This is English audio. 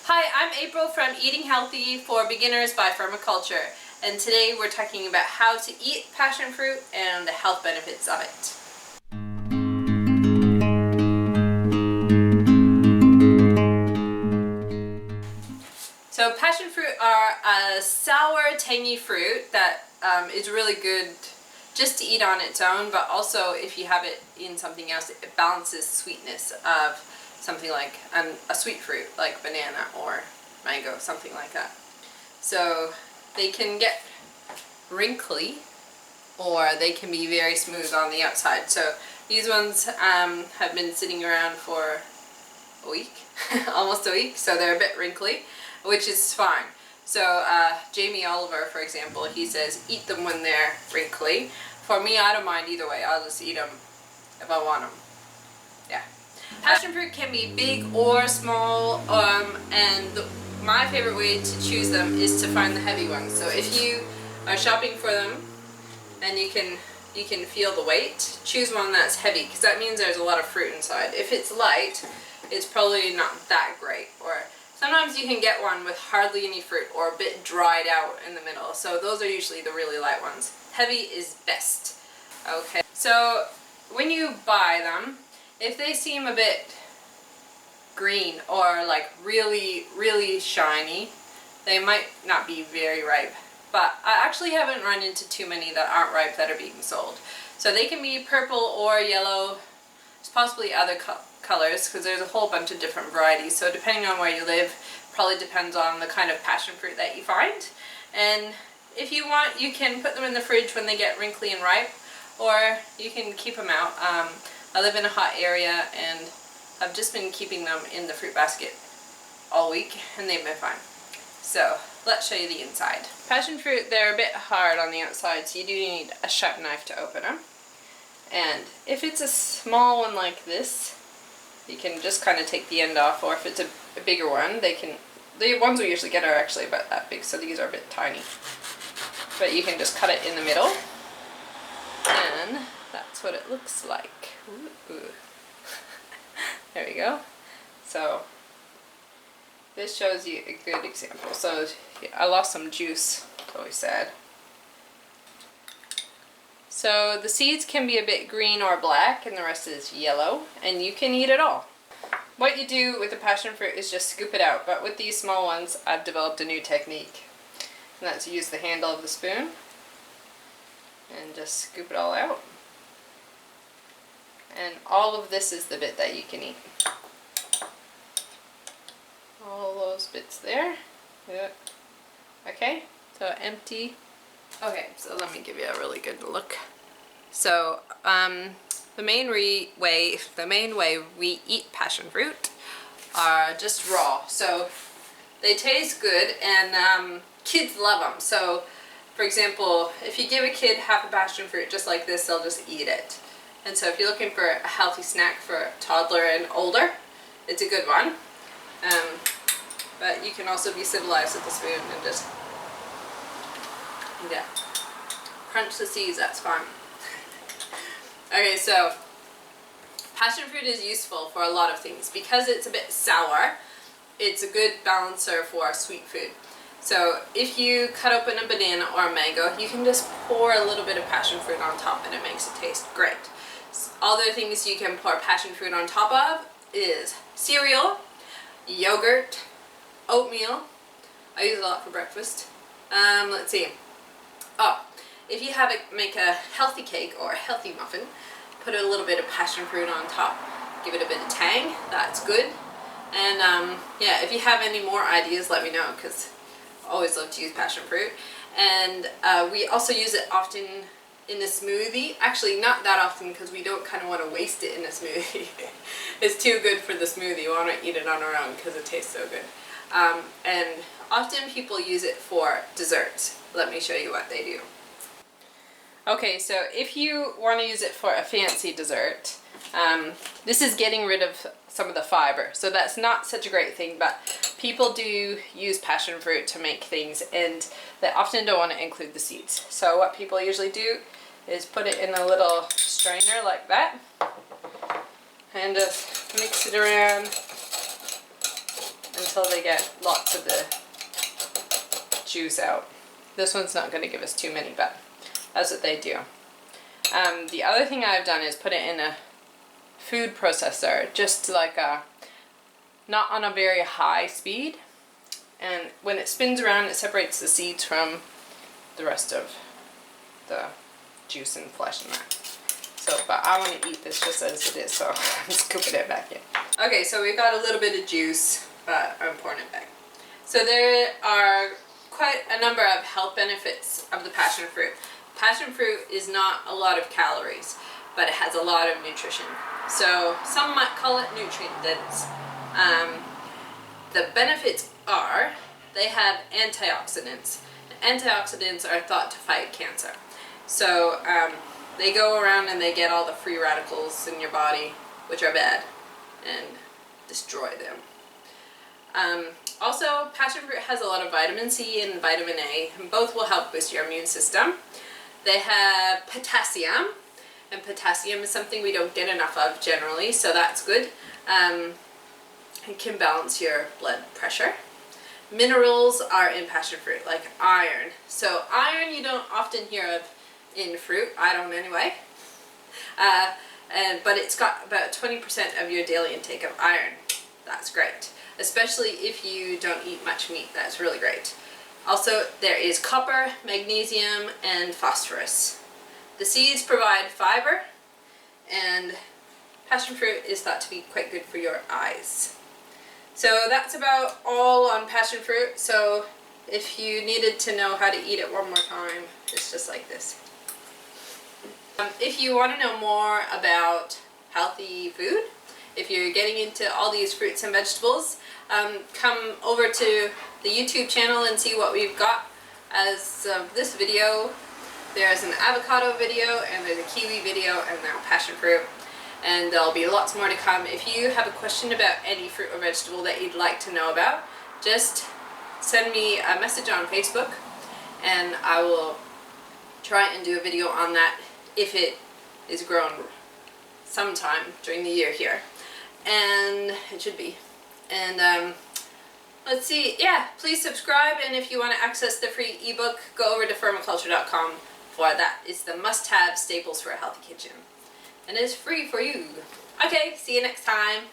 Hi, I'm April from Eating Healthy for Beginners by Permaculture, and today we're talking about how to eat passion fruit and the health benefits of it. So passion fruit are a sour, tangy fruit that is really good just to eat on its own, but also if you have it in something else, it balances sweetness of something like a sweet fruit like banana or mango, something like that. So they can get wrinkly or they can be very smooth on the outside. So these ones have been sitting around for a week, almost a week, so they're a bit wrinkly, which is fine. So Jamie Oliver, for example, he says eat them when they're wrinkly. For me, I don't mind either way. I'll just eat them if I want them. Yeah. Passion fruit can be big or small, and my favorite way to choose them is to find the heavy ones. So if you are shopping for them and you can feel the weight, choose one that's heavy, because that means there's a lot of fruit inside. If it's light, it's probably not that great. Or sometimes you can get one with hardly any fruit or a bit dried out in the middle. So those are usually the really light ones. Heavy is best. Okay, so when you buy them, if they seem a bit green or like really shiny, they might not be very ripe. But I actually haven't run into too many that aren't ripe that are being sold. So they can be purple or yellow, there's possibly other colors, because there's a whole bunch of different varieties. So depending on where you live, probably depends on the kind of passion fruit that you find. And if you want, you can put them in the fridge when they get wrinkly and ripe, or you can keep them out. I live in a hot area and I've just been keeping them in the fruit basket all week and they've been fine. So let's show you the inside. Passion fruit, they're a bit hard on the outside, so you do need a sharp knife to open them. And if it's a small one like this, you can just kind of take the end off, or if it's a bigger one, the ones we usually get are actually about that big, so these are a bit tiny. But you can just cut it in the middle, and that's what it looks like. Ooh. There we go. So this shows you a good example. So I lost some juice, it's always sad. So the seeds can be a bit green or black and the rest is yellow, and you can eat it all. What you do with the passion fruit is just scoop it out, but with these small ones I've developed a new technique, and that's to use the handle of the spoon and just scoop it all out. And all of this is the bit that you can eat. All those bits there. Yeah. Okay, so empty. Okay, so let me give you a really good look. So the main way we eat passion fruit are just raw. So they taste good and kids love them. So for example, if you give a kid half a passion fruit just like this, they'll just eat it. And so if you're looking for a healthy snack for a toddler and older, it's a good one. But you can also be civilized with the spoon and just, yeah, crunch the seeds, that's fine. Okay, so passion fruit is useful for a lot of things. Because it's a bit sour, it's a good balancer for sweet food. So if you cut open a banana or a mango, you can just pour a little bit of passion fruit on top and it makes it taste great. Other things you can pour passion fruit on top of is cereal, yogurt, oatmeal. I use it a lot for breakfast. Let's see. Oh, if you make a healthy cake or a healthy muffin, put a little bit of passion fruit on top. Give it a bit of tang. That's good. And yeah, if you have any more ideas, let me know, because I always love to use passion fruit. And we also use it often in a smoothie. Actually, not that often, because we don't kind of want to waste it in a smoothie. It's too good for the smoothie. We want to eat it on our own because it tastes so good. And often people use it for desserts. Let me show you what they do. Okay, so if you want to use it for a fancy dessert, this is getting rid of some of the fiber, so that's not such a great thing, but people do use passion fruit to make things, and they often don't want to include the seeds. So what people usually do is put it in a little strainer like that and just mix it around until they get lots of the juice out. This one's not going to give us too many, but that's what they do. The other thing I've done is put it in a food processor, just like not on a very high speed. And when it spins around, it separates the seeds from the rest of the juice and flesh and that. So, but I want to eat this just as it is, so I'm scooping it back in. Okay, so we've got a little bit of juice, but I'm pouring it back. So there are quite a number of health benefits of the passion fruit. Passion fruit is not a lot of calories, but it has a lot of nutrition. So some might call it nutrient dense. The benefits are they have antioxidants. Antioxidants are thought to fight cancer. So they go around and they get all the free radicals in your body, which are bad, and destroy them. Also, passion fruit has a lot of vitamin C and vitamin A, and both will help boost your immune system. They have potassium, and potassium is something we don't get enough of generally, so that's good. It can balance your blood pressure. Minerals are in passion fruit, like iron. So iron you don't often hear of in fruit, I don't anyway. But it's got about 20% of your daily intake of iron. That's great. Especially if you don't eat much meat, that's really great. Also, there is copper, magnesium, and phosphorus. The seeds provide fiber, and passion fruit is thought to be quite good for your eyes. So that's about all on passion fruit. So if you needed to know how to eat it one more time, it's just like this. If you want to know more about healthy food, if you're getting into all these fruits and vegetables, come over to the YouTube channel and see what we've got. As of this video, there's an avocado video, and there's a kiwi video, and now passion fruit. And there'll be lots more to come. If you have a question about any fruit or vegetable that you'd like to know about, just send me a message on Facebook, and I will try and do a video on that if it is grown sometime during the year here. And it should be. And let's see, yeah, please subscribe, and if you want to access the free ebook, go over to permaculture.com for that. It's the must-have staples for a healthy kitchen. And it's free for you. Okay, see you next time.